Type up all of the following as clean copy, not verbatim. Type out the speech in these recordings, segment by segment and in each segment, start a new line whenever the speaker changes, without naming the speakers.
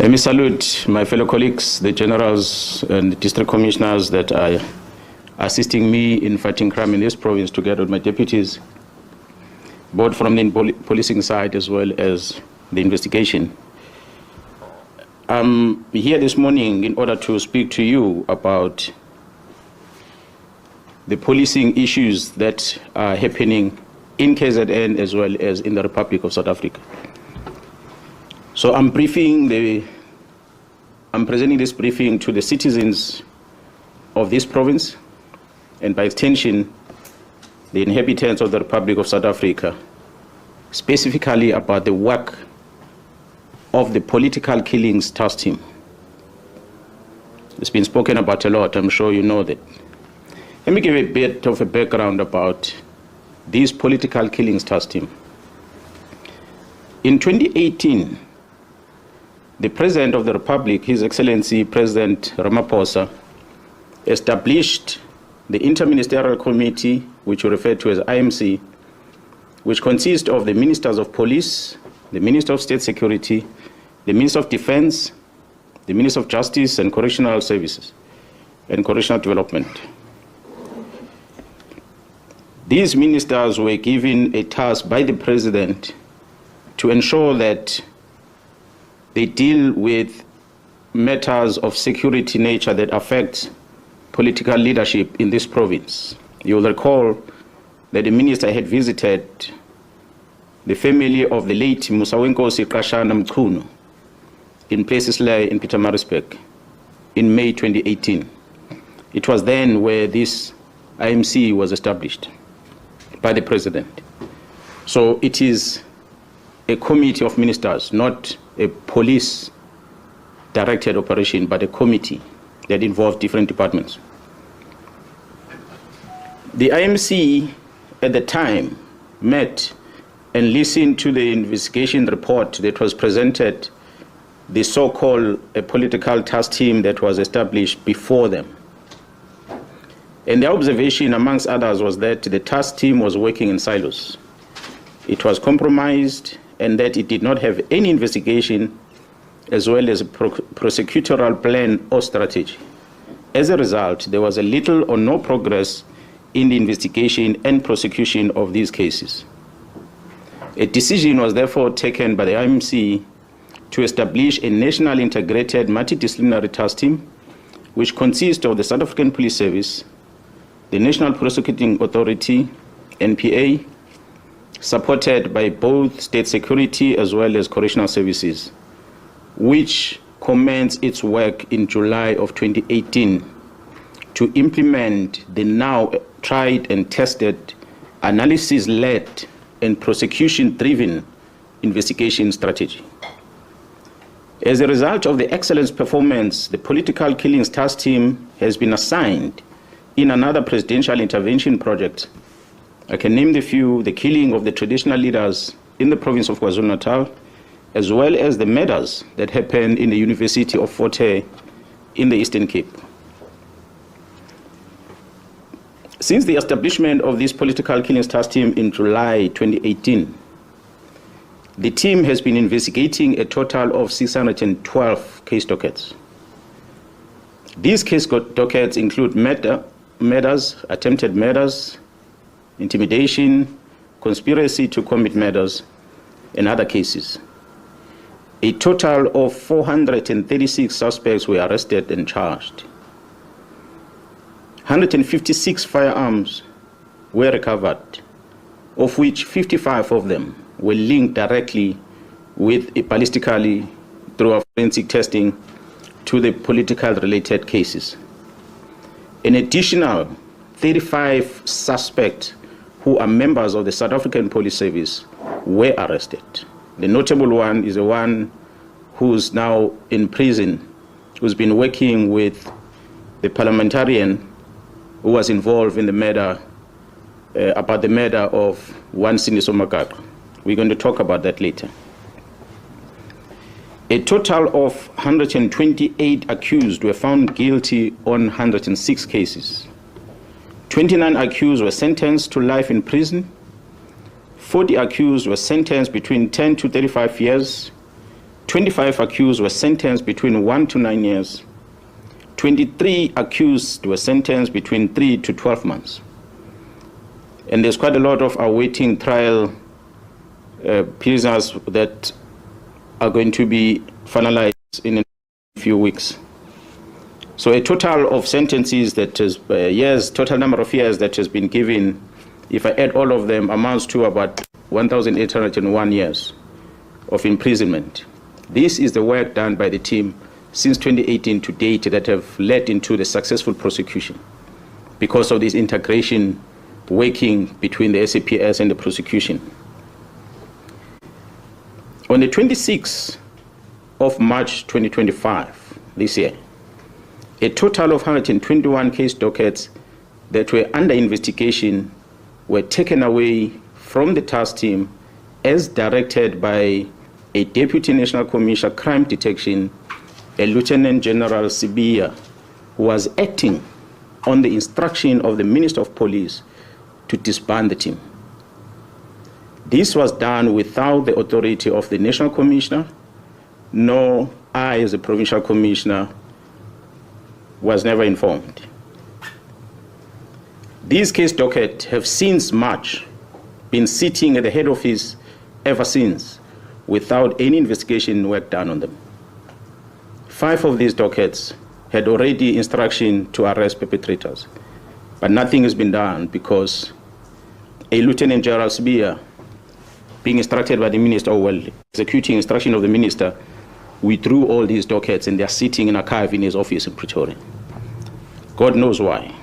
Let me salute my fellow colleagues, the generals and the district commissioners that are assisting me in fighting crime in this province, together with my deputies, both from the policing side as well as the investigation. I'm here this morning in order to speak to you about the policing issues that are happening in KZN as well as in the Republic of South Africa. So I'm presenting this briefing to the citizens of this province, and by extension, the inhabitants of the Republic of South Africa, specifically about the work of the political killings task team. It's been spoken about a lot, I'm sure you know that. Let me give a bit of a background about this political killings task team. In 2018, the President of the Republic, His Excellency President Ramaphosa, established the Interministerial Committee, which we refer to as IMC, which consists of the Ministers of Police, the Minister of State Security, the Minister of Defense, the Minister of Justice and Correctional Services, and Correctional Development. These ministers were given a task by the President to ensure that they deal with matters of security nature that affect political leadership in this province. You will recall that the minister had visited the family of the late Musawenkosi Nhlanhla Mkhwanazi in Placesley in Pietermaritzburg in May 2018. It was then where this IMC was established by the President. So it is a committee of ministers, not a police-directed operation, but a committee that involved different departments. The IMC at the time met and listened to the investigation report that was presented, the so-called political task team that was established before them. And the observation, amongst others, was that the task team was working in silos. It was compromised, and that it did not have any investigation as well as a prosecutorial plan or strategy. As a result, there was a little or no progress in the investigation and prosecution of these cases. A decision was therefore taken by the IMC to establish a national integrated multidisciplinary task team, which consists of the South African Police Service, the National Prosecuting Authority, NPA, supported by both state security as well as correctional services, which commenced its work in July of 2018 to implement the now tried and tested analysis-led and prosecution-driven investigation strategy. As a result of the excellent performance, the political killings task team has been assigned in another presidential intervention project. I can name the few: the killing of the traditional leaders in the province of KwaZulu-Natal, as well as the murders that happened in the University of Fort Hare in the Eastern Cape. Since the establishment of this political killings task team in July 2018, the team has been investigating a total of 612 case dockets. These case dockets include murders, attempted murders, intimidation, conspiracy to commit murders, and other cases. A total of 436 suspects were arrested and charged. 156 firearms were recovered, of which 55 of them were linked directly with ballistically through our forensic testing to the political related cases. An additional 35 suspects who are members of the South African Police Service were arrested. The notable one is the one who's now in prison, who's been working with the parliamentarian who was involved in the murder, about the murder of one Siniso Magaka. We're going to talk about that later. A total of 128 accused were found guilty on 106 cases. 29 accused were sentenced to life in prison. 40 accused were sentenced between 10 to 35 years, 25 accused were sentenced between 1 to 9 years. 23 accused were sentenced between 3 to 12 months. And there's quite a lot of awaiting trial prisoners that are going to be finalized in a few weeks. So a total of sentences that is total number of years that has been given, if I add all of them, amounts to about 1,801 years of imprisonment. This is the work done by the team since 2018 to date that have led into the successful prosecution because of this integration working between the SAPS and the prosecution. On the 26th of March 2025, this year, a total of 121 case dockets that were under investigation were taken away from the task team as directed by a Deputy National Commissioner Crime Detection, a Lieutenant General Sibia, who was acting on the instruction of the Minister of Police to disband the team. This was done without the authority of the National Commissioner, nor I, as a Provincial Commissioner, was never informed. These case dockets have since March been sitting at the head office ever since, without any investigation work done on them. 5 of these dockets had already instruction to arrest perpetrators, but nothing has been done because a Lieutenant General Sibia, being instructed by the minister, executing instruction of the minister, withdrew all these dockets and they are sitting in archive in his office in Pretoria. God knows why.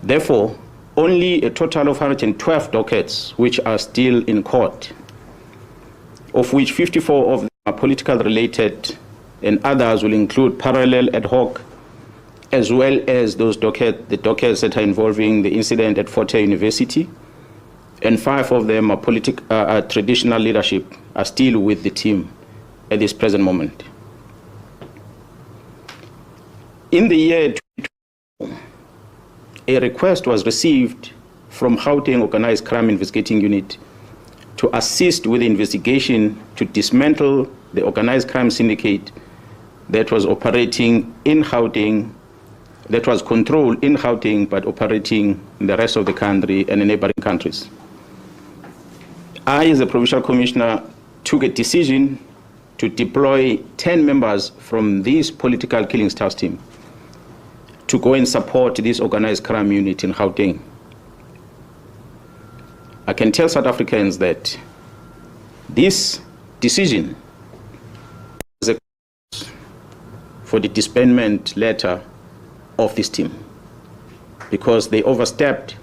Therefore, only a total of 112 dockets which are still in court, of which 54 of them are political related and others will include parallel ad hoc, as well as the dockets that are involving the incident at Fort Hare University, and 5 of them are traditional leadership, are still with the team at this present moment. In the year 2022, a request was received from Gauteng Organized Crime Investigating Unit to assist with the investigation to dismantle the organized crime syndicate that was operating in Gauteng, that was controlled in Gauteng but operating in the rest of the country and in neighboring countries. I, as a Provincial Commissioner, took a decision to deploy 10 members from this political killings task team to go and support this organized crime unit in Gauteng. I can tell South Africans that this decision was a for the disbandment letter of this team because they overstepped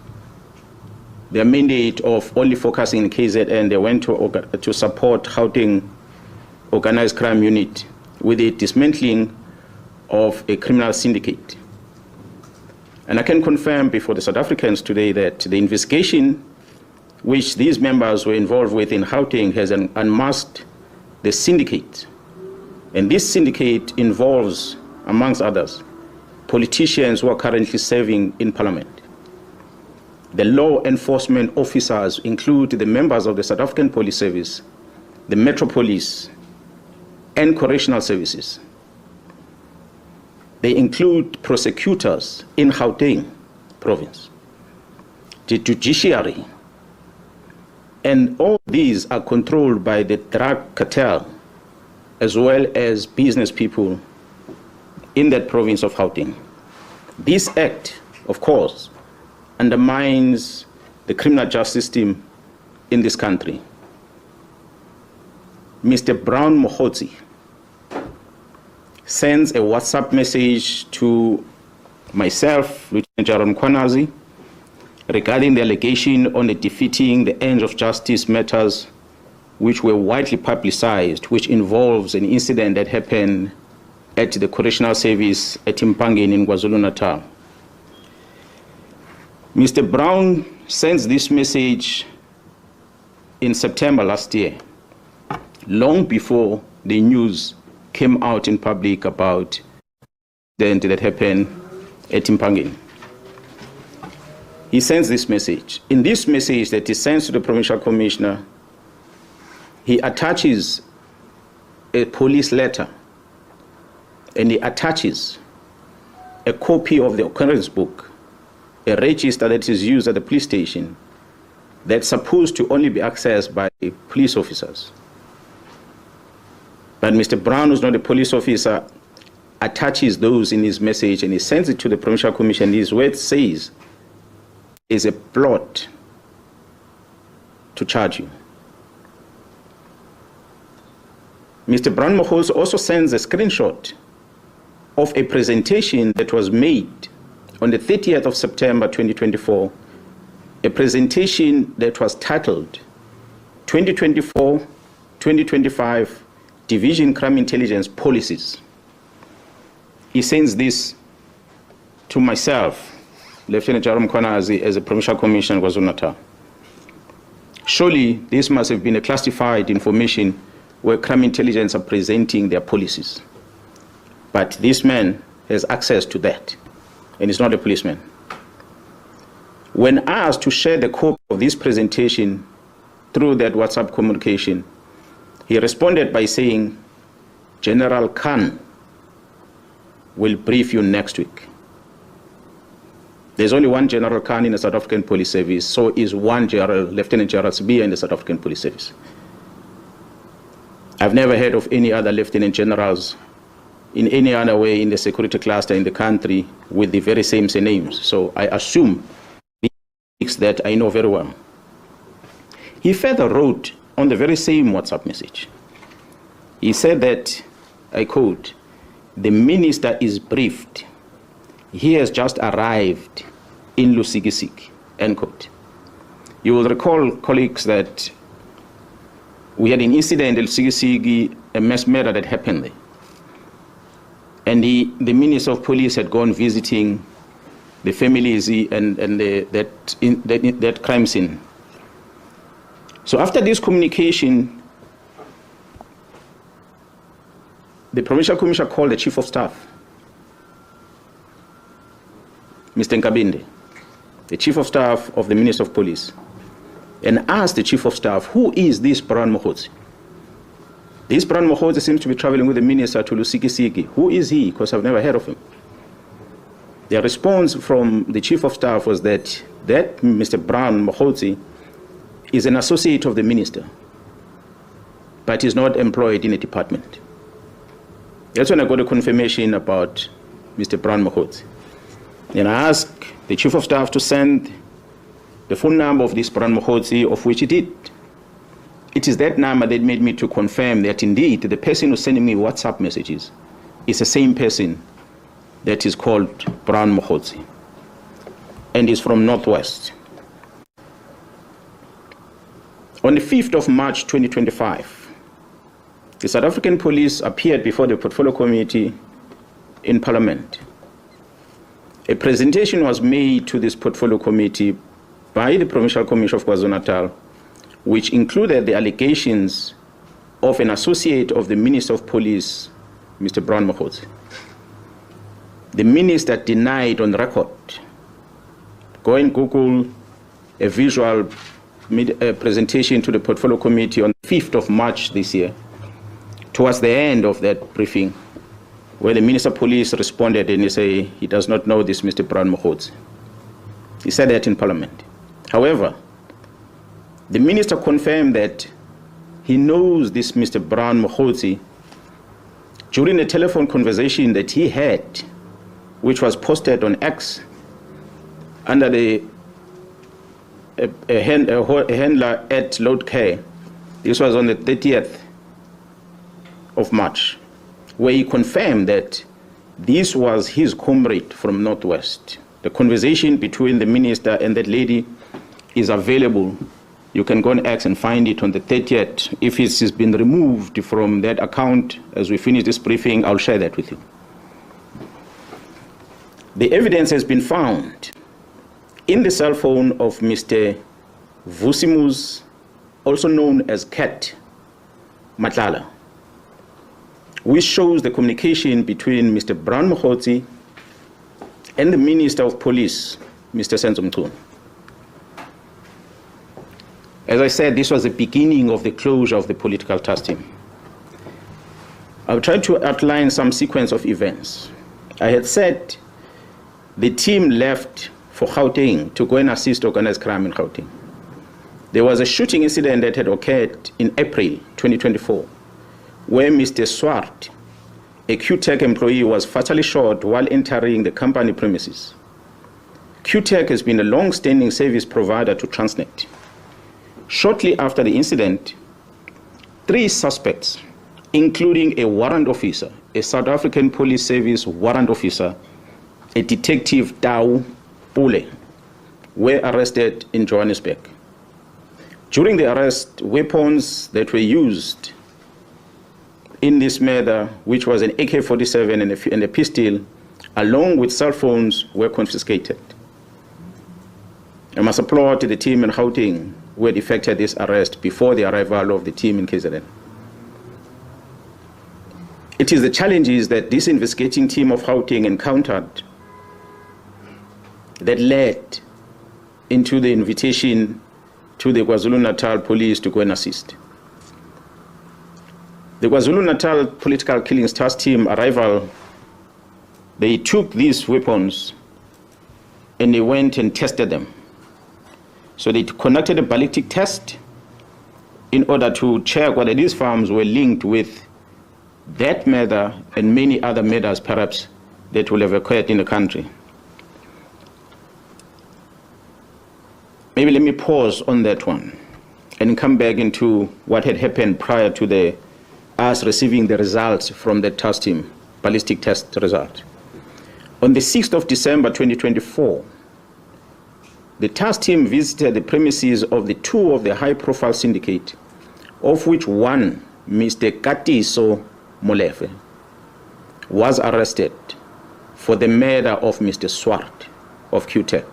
their mandate of only focusing in KZN. They went to support Gauteng organized crime unit with the dismantling of a criminal syndicate. And I can confirm before the South Africans today that the investigation which these members were involved with in Gauteng has unmasked the syndicate. And this syndicate involves, amongst others, politicians who are currently serving in Parliament. The law enforcement officers include the members of the South African Police Service, the Metro Police, and Correctional Services. They include prosecutors in Gauteng province, the judiciary, and all these are controlled by the drug cartel as well as business people in that province of Gauteng. This act, of course, undermines the criminal justice system in this country. Mr. Brown Mokhotsi sends a WhatsApp message to myself, Lieutenant General Mkhwanazi, regarding the allegation on the defeating the ends of justice matters which were widely publicized, which involves an incident that happened at the Correctional Service at Mpangeni in KwaZulu-Natal. Mr. Brown sends this message in September last year, long before the news came out in public about the incident that happened at Mpangeni. He sends this message. In this message that he sends to the Provincial Commissioner, he attaches a police letter and he attaches a copy of the occurrence book, a register that is used at the police station that's supposed to only be accessed by police officers. But Mr. Brown, who's not a police officer, attaches those in his message and he sends it to the Provincial Commission. His word says is a plot to charge you. Mr. Brown Mkhwanazi also sends a screenshot of a presentation that was made on the 30th of September 2024, a presentation that was titled 2024-2025 Division Crime Intelligence Policies. He sends this to myself, Lieutenant General Mkhwanazi, as a Provincial Commissioner of KwaZulu-Natal. Surely this must have been a classified information where crime intelligence are presenting their policies. But this man has access to that, and he's not a policeman. When asked to share the copy of this presentation through that WhatsApp communication, he responded by saying, General Khan will brief you next week. There's only one General Khan in the South African Police Service, so is one Lieutenant General Sibiya in the South African Police Service. I've never heard of any other Lieutenant Generals in any other way in the security cluster in the country with the very same names. So I assume that I know very well. He further wrote on the very same WhatsApp message. He said that, I quote, the minister is briefed. He has just arrived in Lusikisiki, end quote. You will recall, colleagues, that we had an incident in Lusikisiki, a mass murder that happened there. And the Minister of Police had gone visiting the families and that crime scene. So after this communication, the Provincial Commissioner called the Chief of Staff, Mr. Nkabinde, the Chief of Staff of the Minister of Police, and asked the Chief of Staff, who is this Brown Mkhwanazi? This Brown Mkhwanazi seems to be traveling with the minister to Lusikisiki. Who is he? Because I've never heard of him. The response from the Chief of Staff was that Mr. Brown Mkhwanazi is an associate of the minister, but is not employed in a department. That's when I got a confirmation about Mr. Brown Mkhwanazi. And I asked the Chief of Staff to send the phone number of this Brown Mkhwanazi, of which he did. It is that number that made me to confirm that indeed the person who's sending me WhatsApp messages is the same person that is called Brown Mkhwanazi and is from Northwest. On the 5th of March 2025, the South African Police appeared before the Portfolio Committee in Parliament. A presentation was made to this Portfolio Committee by the Provincial Commissioner of KwaZulu-Natal, which included the allegations of an associate of the Minister of Police, Mr. Brown Mkhwanazi. The minister denied on record. Go and Google a visual presentation to the Portfolio Committee on the 5th of March this year, towards the end of that briefing, where the Minister of Police responded and he said he does not know this Mr. Brown Mkhwanazi. He said that in Parliament. However, the minister confirmed that he knows this Mr. Brown Mkhwanazi during a telephone conversation that he had, which was posted on X under the handler at Load Care. This was on the 30th of March, where he confirmed that this was his comrade from Northwest. The conversation between the minister and that lady is available. You can go on X and find it on the 30th. If it has been removed from that account, as we finish this briefing, I'll share that with you. The evidence has been found in the cell phone of Mr. Vusimus, also known as Cat Nhlanhla, which shows the communication between Mr. Brown Mkhwanazi and the Minister of Police, Mr. Senzo Mchunu. As I said, this was the beginning of the closure of the political task team. I've tried to outline some sequence of events. I had said the team left for Gauteng to go and assist organized crime in Gauteng. There was a shooting incident that had occurred in April 2024, where Mr. Swart, a QTech employee, was fatally shot while entering the company premises. QTech has been a long-standing service provider to Transnet. Shortly after the incident, 3 suspects, including a warrant officer, a South African Police Service warrant officer, a detective Tau Pule, were arrested in Johannesburg. During the arrest, weapons that were used in this matter, which was an AK-47 and a pistol, along with cell phones, were confiscated. I must applaud the team in Gauteng who had effected this arrest before the arrival of the team in KZN. It is the challenges that this investigating team of Gauteng encountered that led into the invitation to the KwaZulu-Natal police to go and assist. The KwaZulu-Natal Political Killings Task Team arrival, they took these weapons and they went and tested them. So they conducted a ballistic test in order to check whether these firearms were linked with that murder and many other murders perhaps that will have occurred in the country. Maybe let me pause on that one and come back into what had happened prior to us receiving the results from the task team, ballistic test result. On the 6th of December 2024, the task team visited the premises of the 2 of the high-profile syndicate, of which one, Mr. Katiso Molefe, was arrested for the murder of Mr. Swart of QTech.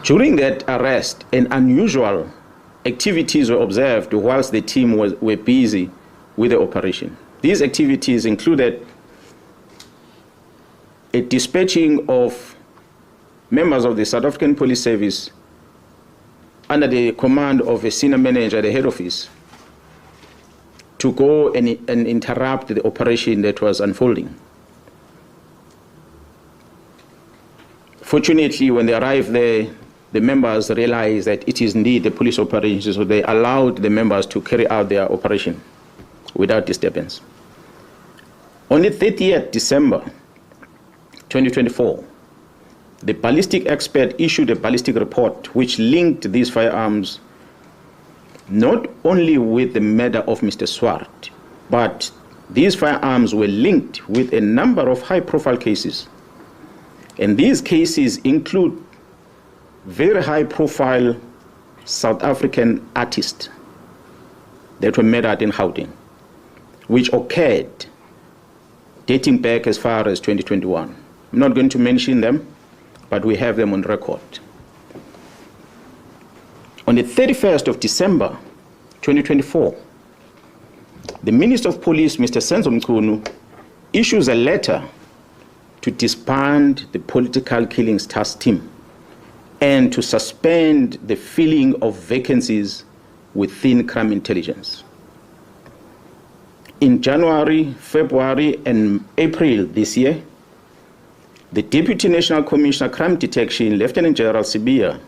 During that arrest, unusual activities were observed whilst the team were busy with the operation. These activities included a dispatching of members of the South African Police Service under the command of a senior manager at the head office to go and interrupt the operation that was unfolding. Fortunately, when they arrived there, the members realized that it is indeed a police operation, so they allowed the members to carry out their operation without disturbance. On the 30th December 2024, the ballistic expert issued a ballistic report which linked these firearms not only with the murder of Mr. Swart, but these firearms were linked with a number of high-profile cases. And these cases include very high-profile South African artists that were murdered in Gauteng, which occurred dating back as far as 2021. I'm not going to mention them, but we have them on record. On the 31st of December 2024, the Minister of Police, Mr. Senzo Mchunu, issues a letter to disband the political killings task team and to suspend the filling of vacancies within crime intelligence. In January, February, and April this year, the Deputy National Commissioner Crime Detection, Lieutenant General Sibia,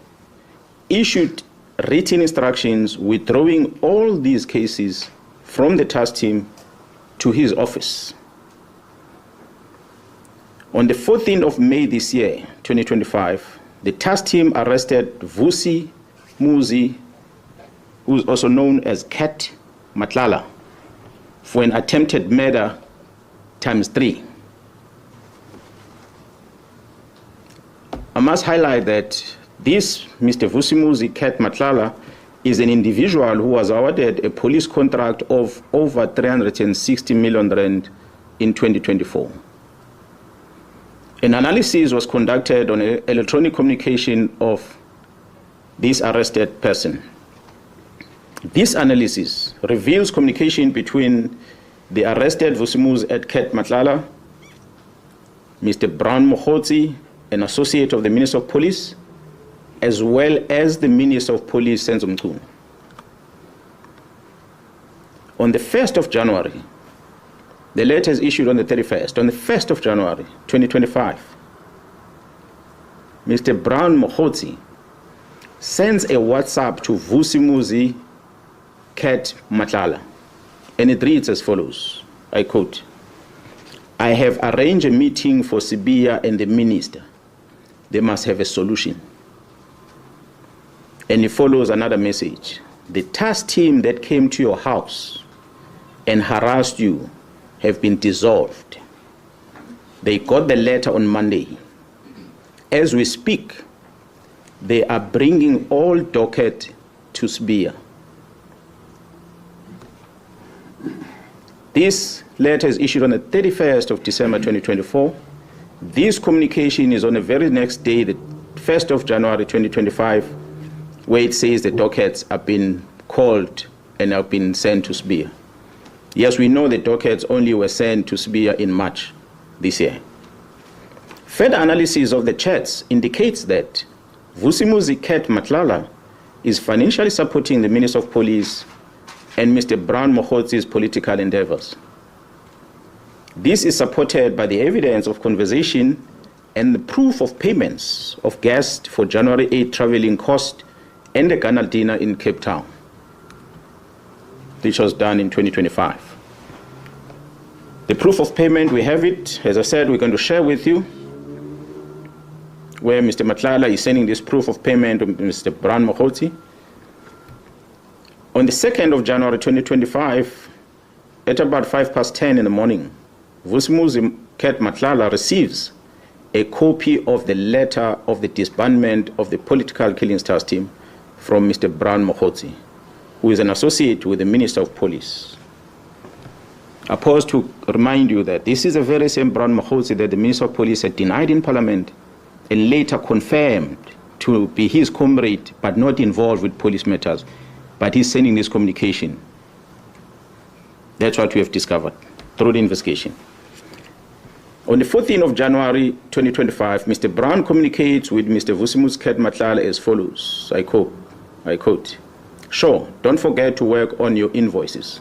issued written instructions withdrawing all these cases from the task team to his office. On the 14th of May this year, 2025, the task team arrested Vusi Muzi, who is also known as Cat Matlala, for an attempted murder ×3. I must highlight that this Mr. Vusi Muzi Cat Matlala is an individual who was awarded a police contract of over 360 million rand in 2024. An analysis was conducted on electronic communication of this arrested person. This analysis reveals communication between the arrested Vusimus at Ket Matlala, Mr. Brown Mokhotsi, an associate of the Minister of Police, as well as the Minister of Police, Senzo Mchunu. On the 1st of January, the letter is issued on the 31st. On the 1st of January, 2025, Mr. Brown Mkhwanazi sends a WhatsApp to Vusimuzi Cat Matlala, and it reads as follows, I quote, "I have arranged a meeting for Sibiya and the minister. They must have a solution." And it follows another message. "The task team that came to your house and harassed you have been dissolved. They got the letter on Monday. As we speak, they are bringing all docket to Sibiya." This letter is issued on the 31st of December 2024. This communication is on the very next day, the 1st of January 2025, where it says the dockets have been called and have been sent to Sibiya. Yes, we know the dockets only were sent to Sibiya in March this year. Further analysis of the chats indicates that Vusimuzi Cat Matlala is financially supporting the Minister of Police and Mr. Brown Mkhwanazi's political endeavors. This is supported by the evidence of conversation and the proof of payments of guests for January 8 traveling cost and the Ghana dinner in Cape Town, which was done in 2025. The proof of payment, we have it. As I said, we're going to share with you where Mr. Matlala is sending this proof of payment to Mr. Brown Mkhwanazi. On the 2nd of January 2025, at about 10:05 in the morning, Vusimuzi Cat Matlala receives a copy of the letter of the disbandment of the political killings task team from Mr. Brown Mkhwanazi, who is an associate with the Minister of Police. I pause to remind you that this is the very same Brown Mkhwanazi that the Minister of Police had denied in Parliament and later confirmed to be his comrade but not involved with police matters. But he's sending this communication. That's what we have discovered through the investigation. On the 14th of January 2025, Mr. Brown communicates with Mr. Vusimuzi Cat Matlala as follows, I quote, "Sure, don't forget to work on your invoices."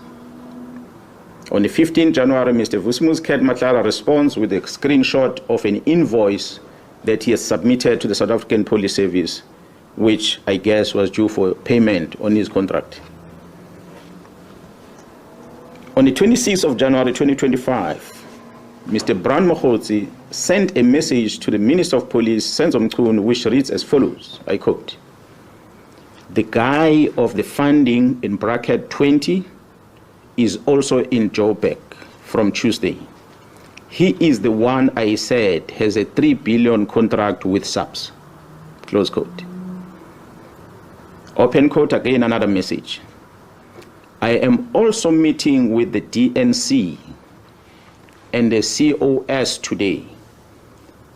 On the 15th January, Mr. Vusimuzi Cat Matlala responds with a screenshot of an invoice that he has submitted to the South African Police Service, which I guess was due for payment on his contract. On the 26th of January 2025, Mr. Brown Mkhwanazi sent a message to the Minister of Police, Senzo Mchunu, which reads as follows, I quote, "The guy of the funding in bracket 20 is also in Joburg from Tuesday. He is the one I said has a 3 billion contract with SAPS." Close quote. Open quote, again another message. "I am also meeting with the DNC and the COS today."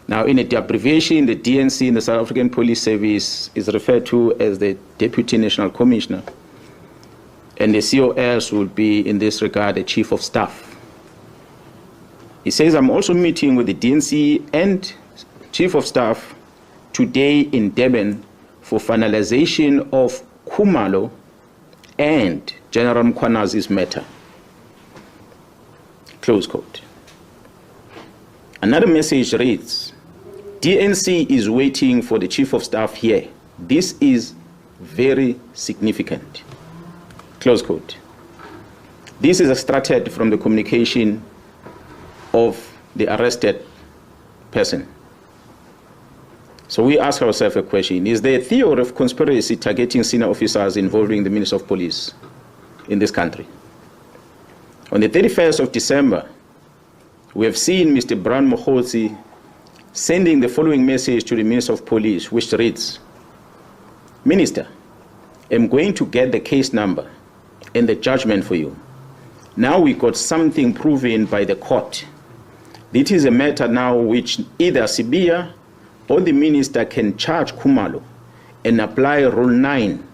Now, in the abbreviation, the DNC in the South African Police Service is referred to as the Deputy National Commissioner, and the COS would be, in this regard, the Chief of Staff. He says, "I'm also meeting with the DNC and Chief of Staff today in Durban for finalization of Khumalo and General Mkhwanazi's matter." Close quote. Another message reads, "DNC is waiting for the Chief of Staff here. This is very significant." Close quote. This is extracted from the communication of the arrested person. So we ask ourselves a question: is there a theory of conspiracy targeting senior officers involving the Minister of Police in this country? On the 31st of December, we have seen Mr. Brown Mkhwanazi sending the following message to the Minister of Police, which reads, "Minister, I'm going to get the case number and the judgment for you. Now we got something proven by the court. This is a matter now which either Sibiya or the minister can charge Khumalo and apply Rule 9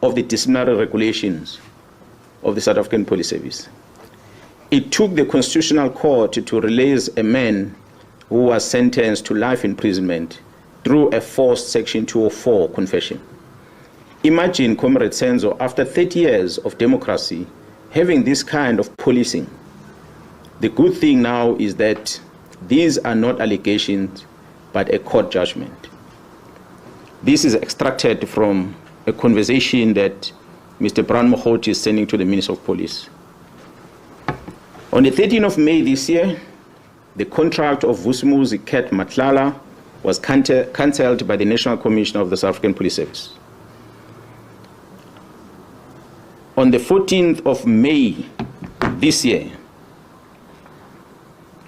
of the disciplinary regulations of the South African Police Service. It took the Constitutional Court to release a man who was sentenced to life imprisonment through a forced Section 204 confession. Imagine, Comrade Senzo, after 30 years of democracy, having this kind of policing, the good thing now is that these are not allegations, but a court judgment. This is extracted from a conversation that Mr. Brown Mokgotsi is sending to the Minister of Police. On the 13th of May this year, the contract of Vusumuzi Ket Matlala was cancelled by the National Commissioner of the South African Police Service. On the 14th of May this year,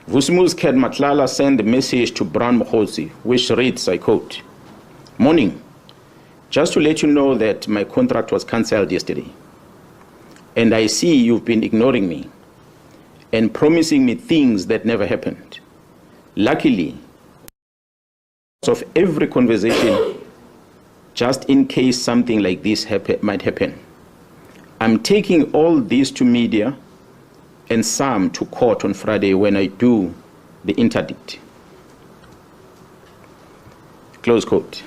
Vusumuzi Ket Matlala sent a message to Brown Mokgotsi, which reads, I quote, "Morning, just to let you know that my contract was cancelled yesterday, and I see you've been ignoring me and promising me things that never happened. Luckily, of every conversation, just in case something like this might happen, I'm taking all this to media and some to court on Friday when I do the interdict." Close quote.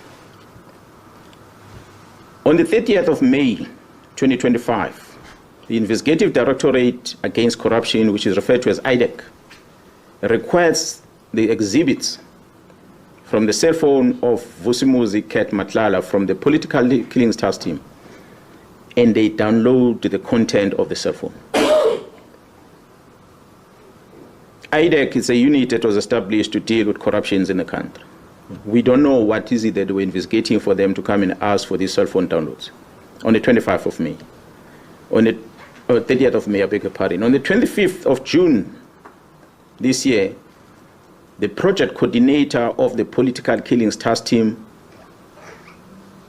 On the 30th of May, 2025, the Investigative Directorate Against Corruption, which is referred to as IDEC, requests the exhibits from the cell phone of Vusumuzi Ket Matlala from the political killings task team, and they download the content of the cell phone. IDEC is a unit that was established to deal with corruptions in the country. We don't know what is it that we're investigating for them to come and ask for these cell phone downloads. On the 25th of May, on the 30th of May, I beg your pardon. On the 25th of June this year, the project coordinator of the political killings task team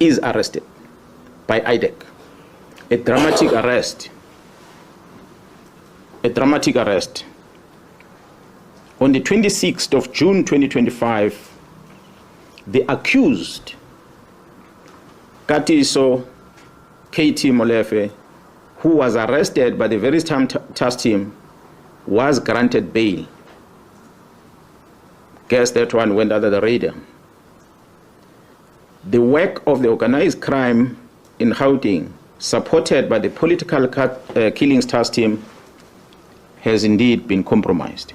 is arrested by IDEC. A dramatic arrest. A dramatic arrest. On the 26th of June 2025, the accused, Katiso Katie Molefe, who was arrested by the very same task team, was granted bail. Guess that one went under the radar. The work of the organized crime in Gauteng, supported by the political killings task team, has indeed been compromised.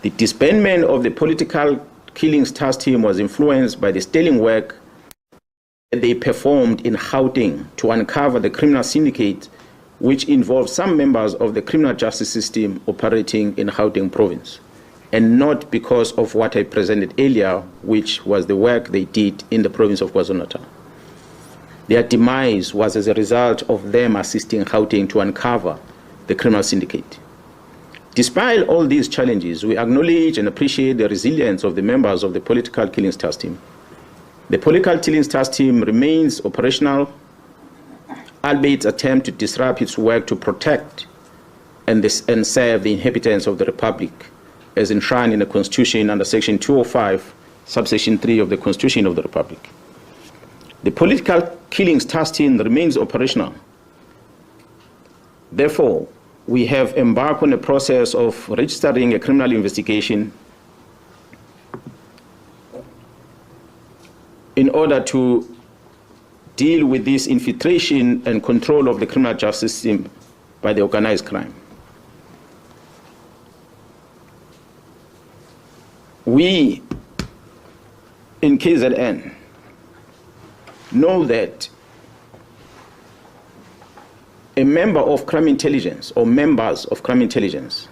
The disbandment of the political killings task team was influenced by the sterling work that they performed in Gauteng to uncover the criminal syndicate, which involved some members of the criminal justice system operating in Gauteng province, and not because of what I presented earlier, which was the work they did in the province of KwaZulu-Natal. Their demise was as a result of them assisting Gauteng to uncover the criminal syndicate. Despite all these challenges, we acknowledge and appreciate the resilience of the members of the political killings task team. The political killings task team remains operational, albeit attempt to disrupt its work to protect and serve the inhabitants of the Republic, as enshrined in the Constitution under Section 205, subsection 3 of the Constitution of the Republic. The political killings task team remains operational. Therefore, we have embarked on a process of registering a criminal investigation in order to deal with this infiltration and control of the criminal justice system by the organized crime. We in KZN know that a member of crime intelligence or members of crime intelligence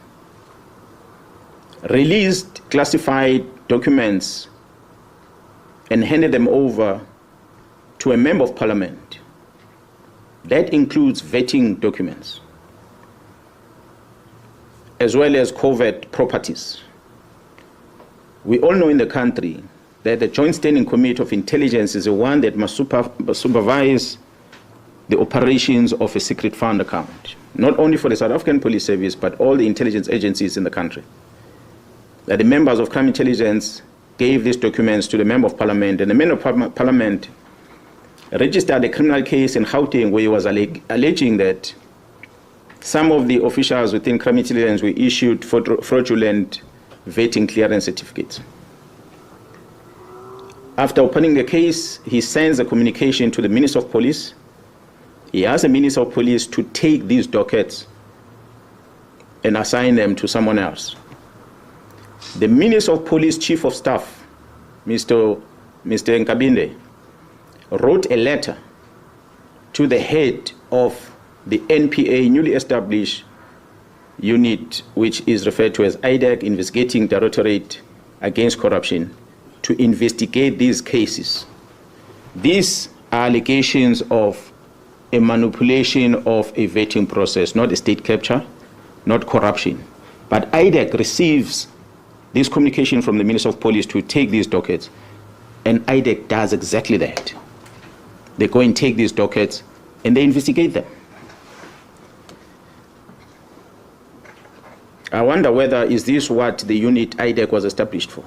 released classified documents and handed them over to a member of parliament. That includes vetting documents, as well as covert properties. We all know in the country that the Joint Standing Committee of Intelligence is the one that must supervise the operations of a secret fund account, not only for the South African Police Service, but all the intelligence agencies in the country. That the members of crime intelligence gave these documents to the member of parliament, and the member of parliament registered a criminal case in Gauteng where he was alleging that some of the officials within crime intelligence were issued fraudulent vetting clearance certificates. After opening the case, he sends a communication to the Minister of Police He asked the Minister of Police to take these dockets and assign them to someone else. The Minister of Police Chief of Staff, Mr. Nkabinde, wrote a letter to the head of the NPA newly established unit, which is referred to as IDEC, Investigating Directorate Against Corruption, to investigate these cases. These are allegations of a manipulation of a vetting process, not a state capture, not corruption. But IDEC receives this communication from the Minister of Police to take these dockets, and IDEC does exactly that. They go and take these dockets and they investigate them. I wonder whether is this what the unit IDEC was established for?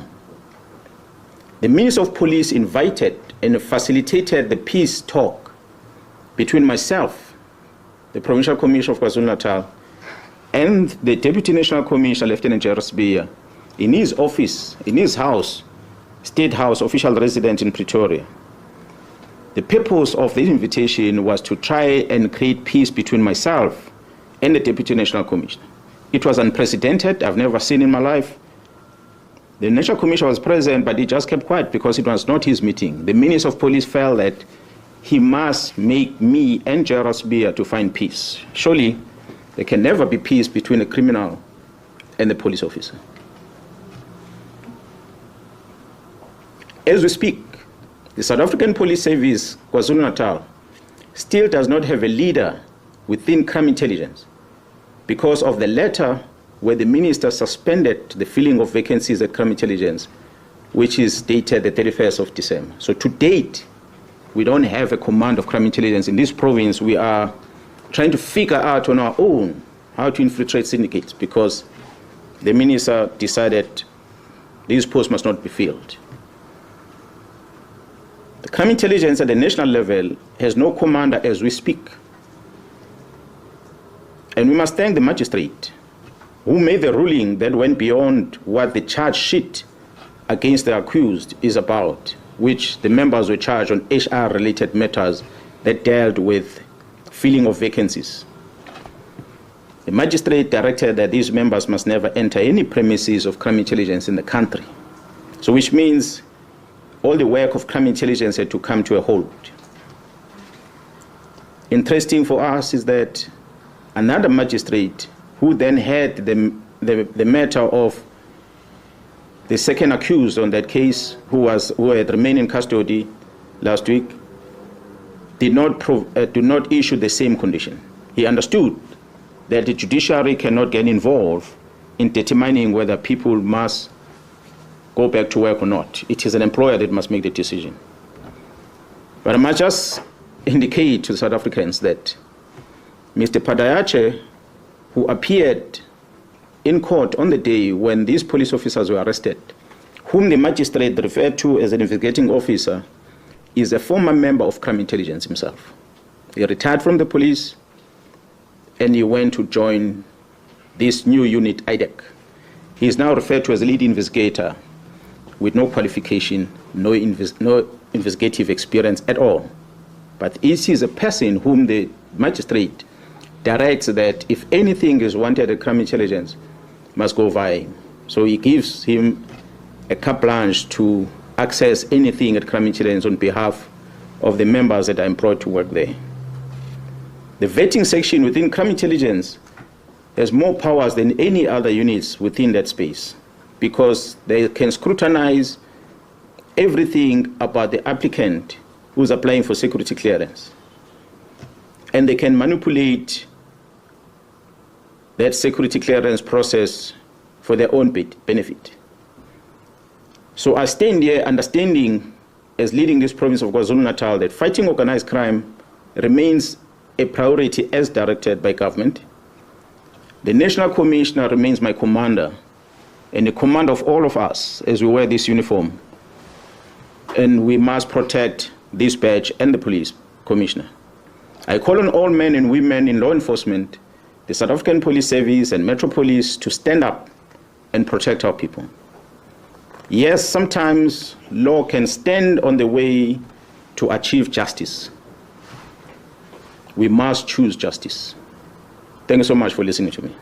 The Minister of Police invited and facilitated the peace talk between myself, the Provincial Commissioner of KwaZulu-Natal, and the Deputy National Commissioner, Lieutenant General Nhlanhla Mkhwanazi, in his office, in his house, State House, official residence in Pretoria. The purpose of this invitation was to try and create peace between myself and the Deputy National Commissioner. It was unprecedented. I've never seen in my life. The National Commissioner was present, but he just kept quiet because it was not his meeting. The Minister of Police felt that he must make me and General Nhlanhla to find peace. Surely, there can never be peace between a criminal and the police officer. As we speak, the South African Police Service, KwaZulu-Natal, still does not have a leader within crime intelligence because of the letter where the minister suspended the filling of vacancies at crime intelligence, which is dated the 31st of December. So to date, we don't have a command of crime intelligence in this province. We are trying to figure out on our own how to infiltrate syndicates because the minister decided these posts must not be filled. The crime intelligence at the national level has no commander as we speak. And we must thank the magistrate who made the ruling that went beyond what the charge sheet against the accused is about, which the members were charged on HR-related matters that dealt with filling of vacancies. The magistrate directed that these members must never enter any premises of crime intelligence in the country. So which means all the work of crime intelligence had to come to a halt. Interesting for us is that another magistrate who then had the matter of the second accused on that case, who had remained in custody last week, did not issue the same condition. He understood that the judiciary cannot get involved in determining whether people must go back to work or not. It is an employer that must make the decision. But I must just indicate to South Africans that Mr. Padayache, who appeared in court on the day when these police officers were arrested, whom the magistrate referred to as an investigating officer, is a former member of crime intelligence himself. He retired from the police and he went to join this new unit, IDEC. He is now referred to as a lead investigator with no qualification, no investigative experience at all. But he is a person whom the magistrate directs that if anything is wanted at crime intelligence, must go via him. So he gives him a carte blanche to access anything at crime intelligence on behalf of the members that are employed to work there. The vetting section within crime intelligence has more powers than any other units within that space because they can scrutinize everything about the applicant who's applying for security clearance. And they can manipulate that security clearance process for their own benefit. So I stand here understanding, as leading this province of KwaZulu-Natal, that fighting organized crime remains a priority as directed by government. The National Commissioner remains my commander and the commander of all of us as we wear this uniform. And we must protect this badge and the police commissioner. I call on all men and women in law enforcement, the South African Police Service and Metro Police to stand up and protect our people. Yes, sometimes law can stand on the way to achieve justice. We must choose justice. Thank you so much for listening to me.